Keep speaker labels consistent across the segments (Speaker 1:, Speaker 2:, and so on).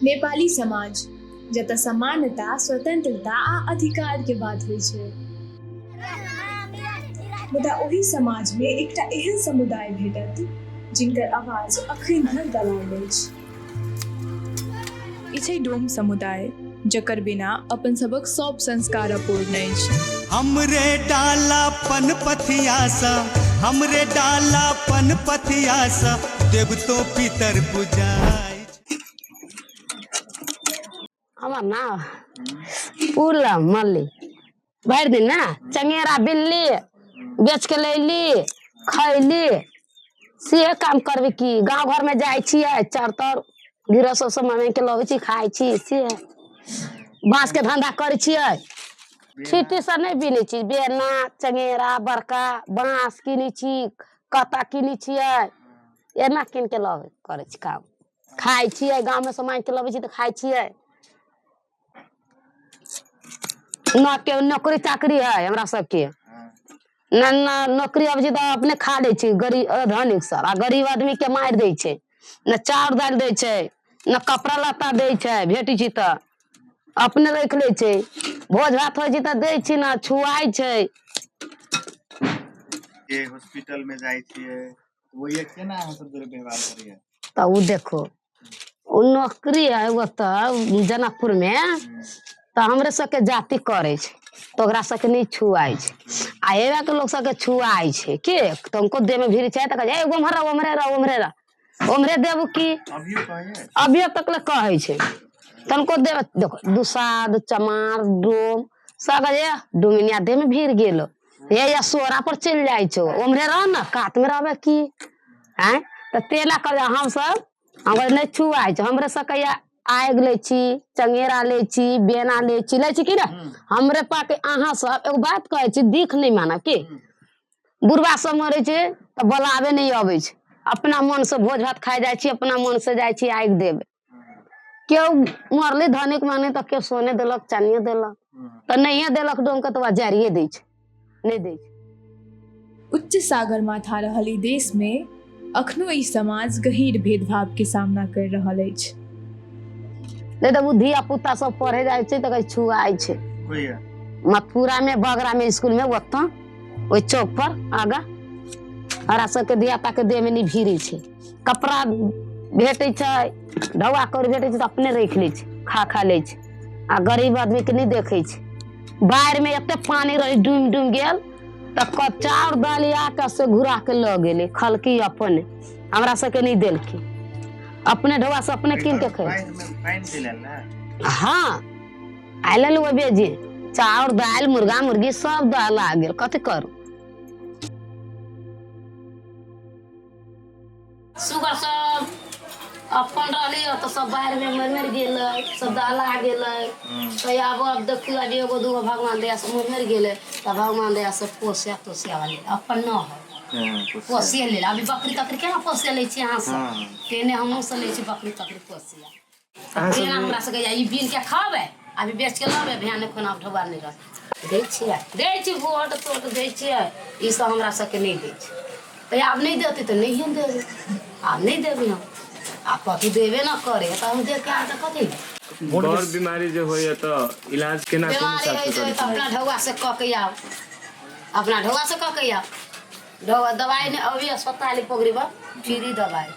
Speaker 1: नेपाली समाज जतऽ समानता, स्वतंत्रता आ अधिकार के बात होइ छै, मुदा ओही समाज में एकटा एहन समुदाय भेटत जिनकर आवाज अखन धरि दबायल अछि। ई छै डोम समुदाय, जकर बिना अपन सबक सब संस्कार अपूर्ण अछि।
Speaker 2: हमरे डाला पन पथिया सा, हमरे डाला पन पथिया सा, देवतो पितर पूजाय।
Speaker 3: हमार नाम पूरम मल्ली। भर दिन ना चंगेरा बिल्ली बेच के लैली खैली, से काम करबे की। गांव घर में जाय छियै चरतर गिरस समय के लगे छी खाय छी, से बांस के धंधा करे छियै। छीटी से नहीं बिनै छी, बेना चंगेरा बड़का बांस किनी छी, कता किनी छियै, एना किन के लगे करे छी काम। खाय छियै गांव में समय के लगे छी तो खाय छियै। न के नौकरी चाकरी है हमरा सबके, न नौकरी अब तो अपने खा ले छी गरीब धनिक सर, आ गरीब आदमी के मार दे छै। न चाउर दाल दे छै, न कपड़ा लत्ता दे छै, भेटी छी तो अपने रख ले छै। भोज भात हो छै तो दे छी ना, छुआई छै।
Speaker 4: के हॉस्पिटल में जाय छियै वो ये केना हम सब दुर्व्यवहार करिए
Speaker 3: तो उ देखो उ नौकरी है वो तो जनकपुर में, तो हमरे सबके जाति करे छै, तो ओकरा सबके नहीं छुआई छै। आ एवा के लोग सबके छुआई छै के तुमको दे में भीड़ छै, तो कहे ए ओमहर ओमहरे रा ओमहरे देबू की। अभियो तक ले कहे छै तनको दे। देखो दुसाद चमार डोम सब डोमिनिया दे में भीड़ गेलो, ये या सोरा पर चल जाय छो, ओमहरे रह ना कात में रहबे की हैं। तो तेला कर हम सब हमर नहीं छुआई छै। हमरे सबके आग ले छी, चंगेरा ले छी, बेना ले छी कि ना। हमरे पाके अहाँ सब एगो बात कहे छी, दिख नहीं माना की बुढ़वा सब मरे छै तो बोलावे नहीं आवे छै। अपना मन से भोज भात खाए जाय छी, अपना मन से जाय छी आग देवे। क्यों मरले धनिक माने तो क्यों सोने देलक चानिये देलक, तो नहीं देलक डोम के तो जारिये दे छै, नहीं दे छै।
Speaker 1: उच्च सागर माथा रहल ई देश में अखनो ई समाज गहीर भेदभाव के सामना कर रहल अछि।
Speaker 3: नहीं तो धिया पुता सब पढ़े जाय छै तो छुआई छै। मथुरा में बगरा में स्कूल में ओत्ता ओई चौक पर आगा हरा सबके धिया पुता के देह में नहीं भीरे छै। कपड़ा भेटे छै, ढौआ कर भेटे छै तो अपने रख ले छै, खा ले छै। आ गरीब आदमी के नहीं देखे छै। बाढ़ में एते पानी रही डूम गेल तो चाउर दालिया के से घुरा के ल गेले खलकी अपने, हमरा सबके नहीं देलकी। अपने ढौआ से अपने किन के खाए। हाँ आइलन वो बेजी चाउर दाल मुर्गा मुर्गी सब दाल आ गेल, कथी करू। सुगर सब अपन रहली तो सब बाहर में मर गेले, सब दाल आ गेले। तो अब देखियो अब एगो दूगो भगवान दया से मर गेले, तो भगवान दया से पोसे वाले अपन न है पोसे ले। अभी बकरी तकरी केना पोसे ले छी अहाँ सब, तेने हमहु से ले छी बकरी तकरी पोसिया। तेना हमरा से ई बीन के खावे, अभी बेच के लावे भयानक कोना ढोबा नहीं रह दे छी वोट तोट दे छी। ई सब हमरा सबके नहीं दे छी, तो अब नहीं देते तो नहीं हम देबे, अब नहीं देबे हम। आप कथी देबे ना करे तो हम दे के आ तो कथी
Speaker 5: और बीमारी जो होय तो इलाज केना
Speaker 3: बीमारी है तो अपना ढौआ से क के आओ, अपना ढौआ से क के आओ। ढौआ दवाई ने अभी अस्पताल पकड़ीबा फ्री दवाई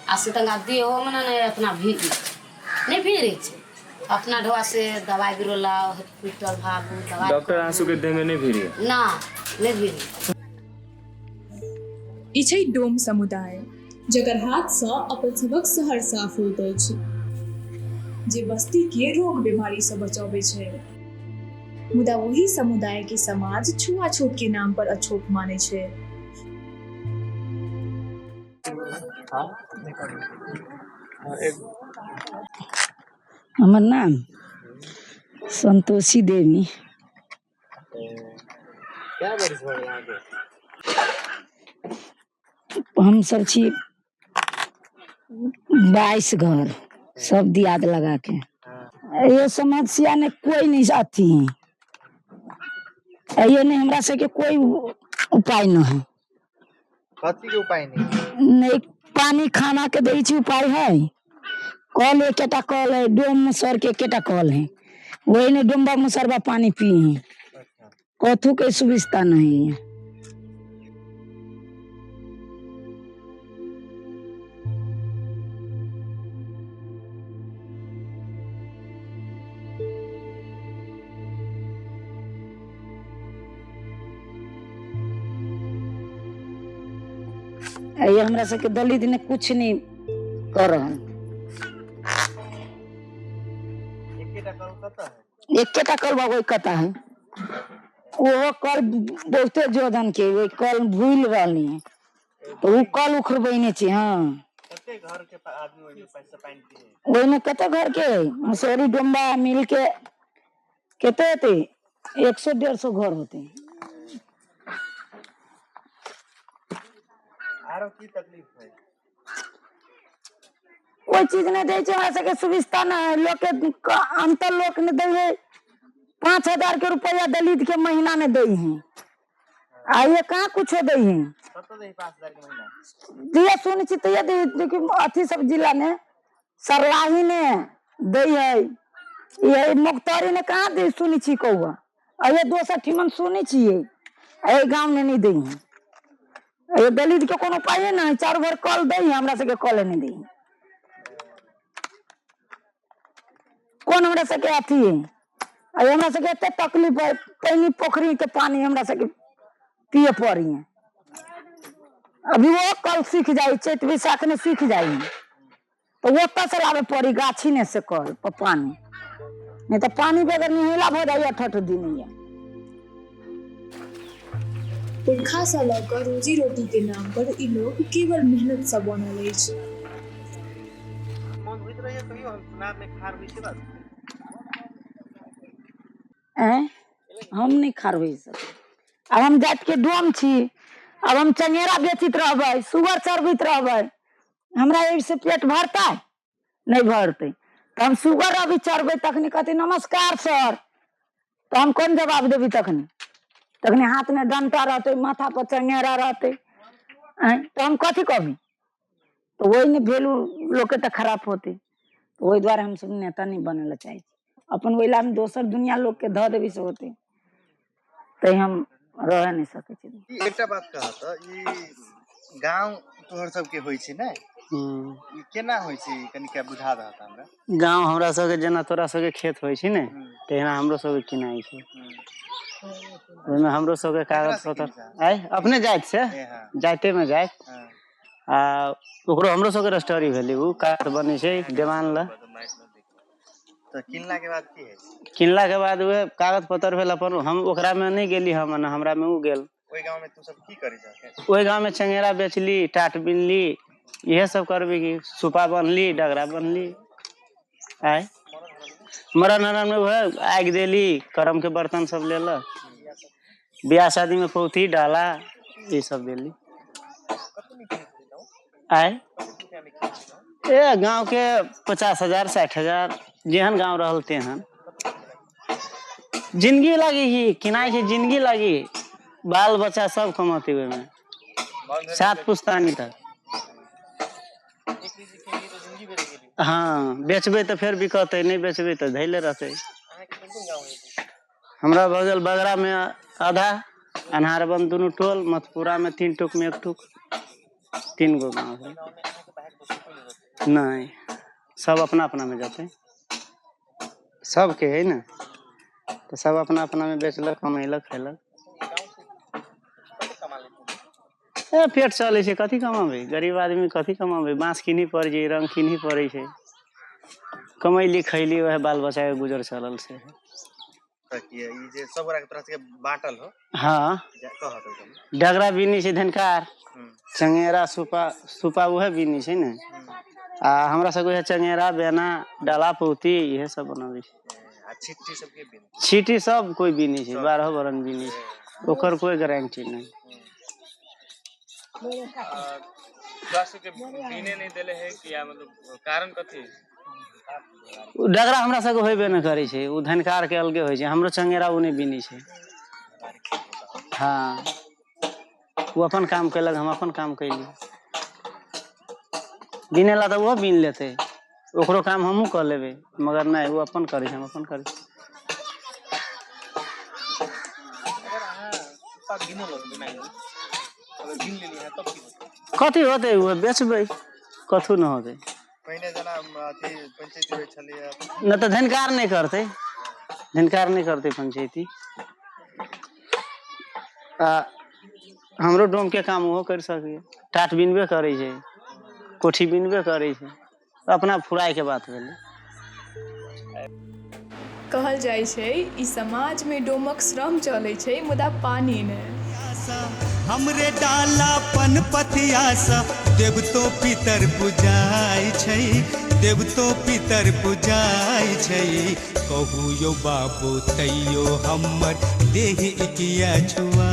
Speaker 3: आ से तंगा दे हो मने नहीं अपना भीड़ नहीं भीड़ छै। अपना ढौआ से दवाई बिरो लाओ, हॉस्पिटल भागू दवाई।
Speaker 5: डॉक्टर आंसू के देह में नहीं भीड़
Speaker 3: ना नहीं भीड़।
Speaker 1: ई छै डोम समुदाय, जकर हाथ से अपन सबक शहर साफ होइत अछि, जे बस्ती के रोग बीमारी से बचावे छै। मुदा वही समुदाय के समाज छुआछूत के नाम पर अछूत माने छै।
Speaker 6: हमर नाम संतोषी देवी।
Speaker 4: क्या बरिस हो यहाँ के?
Speaker 6: हम सब छी 22 घर सब दियाद लगा के। ये समस्या ने कोई नहीं आती है, ये नहीं हमरा से के कोई उपाय न है।
Speaker 4: कथी के उपाय नहीं?
Speaker 6: नहीं पानी खाना के दे छी उपाय है, कल एकेटा कल है, डोम मुसर के एकेटा कल है, वही ने डोम्बा मुसरबा पानी पी है, कथू के सुविधा नहीं है। ये हमरा सबके दलित ने कुछ नहीं कर रहा। एकेटा कल बाबू कता है, वो कल बहुते जोधन के वो कल भूल रही है, तो वो कल उखड़बैने छी। हाँ
Speaker 4: घर के आदमी वही पैसा पानी पिए
Speaker 6: वही में कते घर के मुसोरी डोम्बा मिल के केते होते 100-150 घर होते।
Speaker 4: आरो की तकलीफ है?
Speaker 6: कोई चीज नहीं दे हमरा सबके सुविधा ना है। लोग के अंतर लोग ने दे 5,000 के रुपया दलित के महीना में दे हैं, आ ये कहाँ कुछ दे हैं।
Speaker 4: 5,000 के महीना
Speaker 6: दिया सुनिश्चित ये देखिए अथी सब जिला में सरलाही ने दे है, ये मुख्तारी ने कहाँ दे सुनी छी कौआ, ये दोसर ठिमन सुनी छिए, ये गांव में नहीं दे हैं। ये दलित के कोनो पाए ना, 4 भर कल दे है, हमरा सबके कल नहीं दे। कौन हमरा सबके अथी है, अरे हमरा सबके एते तकलीफ है, पानी पोखरी के पानी हमरा सबके पिए पड़ी है। अभी वो कल सीख जाए, चैत बैसाख में सीख जाए, तो वो से लावे पड़ी गाछी ने से कल पानी, नहीं तो पानी बगैर निहिला हो जाए 8 दिन।
Speaker 1: पुरखा से लकर रोजी रोटी के नाम पर इ लोग केवल मेहनत से बनल अछि।
Speaker 4: मन होइत रहिए कहियो हम चुनाव में खार होई छै बात
Speaker 6: हम नहीं खार हो सके। अब हम जात के डोम छी, अब हम चंगेरा बेचित रहबै, सुगर चरबैत रहबै, हमरा एहि से पेट भरता है? नहीं भरते। तो हम सुगर अभी चरबै तखनी कहते नमस्कार सर, तो हम कौन जवाब देवी? तखनी हाथ में डंटा रहते, माथा पर चंगेरा रहते, तो हम कथी कहबी? तो वही ने भेलू लोग के तो खराब होते। तो वही द्वारा हम सब नेता नहीं बने चाहिए, अपन वहीला में दोसर दुनिया लोग के ध देवी से होते, तो हम रह नहीं सके छी।
Speaker 4: ई एकटा बात कहा त ई गांव तोहर सब के होई छै नै, ई केना होई छै कनी के बुझा रहत हमरा।
Speaker 7: गांव हमरा सबके जेना तोरा सबके खेत होई छै ने, तेना हमरो सबके किनाई छै। ओइमे हमरो सबके कागज पत्र आय अपने जाइत से जाते में जाइत आ ओकरो हमरो सबके रजिस्ट्री भेलै, उ कागज बनै छै देवान ल।
Speaker 4: तो किनला के बाद की है?
Speaker 7: किनला के बाद वे कागज पत्र भेल अपन, हम ओकरा में नहीं गेली, हम ना हमरा में उ गेल।
Speaker 4: ओई गांव में तू सब की करी जा?
Speaker 7: ओई गांव में चंगेरा बेचली, टाट बिनली, यह सब करबी की सुपा बनली, डगरा बनली। आय मरण हरण में वह आग देली, करम के बर्तन सब लेलक, ब्याह शादी में पौथी डाला ये सब देली। आय ए गांव के 50,000 60,000 जेहन गांव रहल तेहन जिंदगी लगी ही किनाई छै, जिंदगी लगी बाल बच्चा सब कमाते हुए में 7 पुश्तानी तक। हाँ बेचबे तो फिर बिकते, नहीं बेचबे तो धैले रहते। हमरा बगल बगरा में आधा, अनहारबंद दोनों टोल, मतपुरा में 3 टुक में 1 टुक, 3 गो गाँव है। नहीं सब अपना अपना में जाते, सबके है ना, तो सब अपना अपना में बेचलक, कमैलक, खैलक। पेट चले छै, कथी कमाबे? गरीब आदमी कथी कमाबे? बांस किनी पड़ छै, रंग किनी पड़े छै, कमैली खैली, वह बाल बच्चा के गुजर चलल से।
Speaker 4: ई जे सब गोरा के तरह से बाटल हो।
Speaker 7: हाँ डगरा बीनी छै, धनकार चंगेरा सुपा वह बीनी छै ने, आ हमरा सब के चंगेरा बेना डाला पौती यह सब बनावे छै।
Speaker 4: आ छिट्टी सब के बीन?
Speaker 7: छिट्टी सब कोई बीनी छै, 12 बरन बीनी छै, ओकर कोई गारंटी नहीं।
Speaker 5: के बीने नहीं देले है कि या मतलब कारण कथी?
Speaker 7: डगरा हमरा सबके होबे न करे छै, उ धनकार के अलगे होय छै, हमरो चंगेरा उ नहीं बीनी छै। हाँ वो अपन काम कैलक, हम अपन काम कैली, बीने ला तो वो बीन लेते, ओकरो काम हमहूँ कर लेबै, मगर नहीं वो अपन करी, हम अपन करी।
Speaker 5: अगर अहाँ पाक गिनो लगबे नहीं अगर गिन लेली है तब की होतै?
Speaker 7: कथी होतै वो बेचबै, कथू न होतै।
Speaker 4: पहिने जना अथी पंचायती होइ छलैया
Speaker 7: न तो धनकार नहीं करते, धनकार नहीं करते पंचायती। हमरो डोम के काम वो कर सके, टाट बिनबे करे छै, कोठी बिनबे करे छै, अपना फुराय के बात भेलै।
Speaker 1: कहल जाइ छै ई समाज में डोमक श्रम चलै छै मुदा पानी ने।
Speaker 2: हमरे डाला पन पथिया सा देवतो पितर पूजाय छै, देवतो पितर पूजाय छै। कहू यो बाबू तैयो हमर देह इकिया छुआ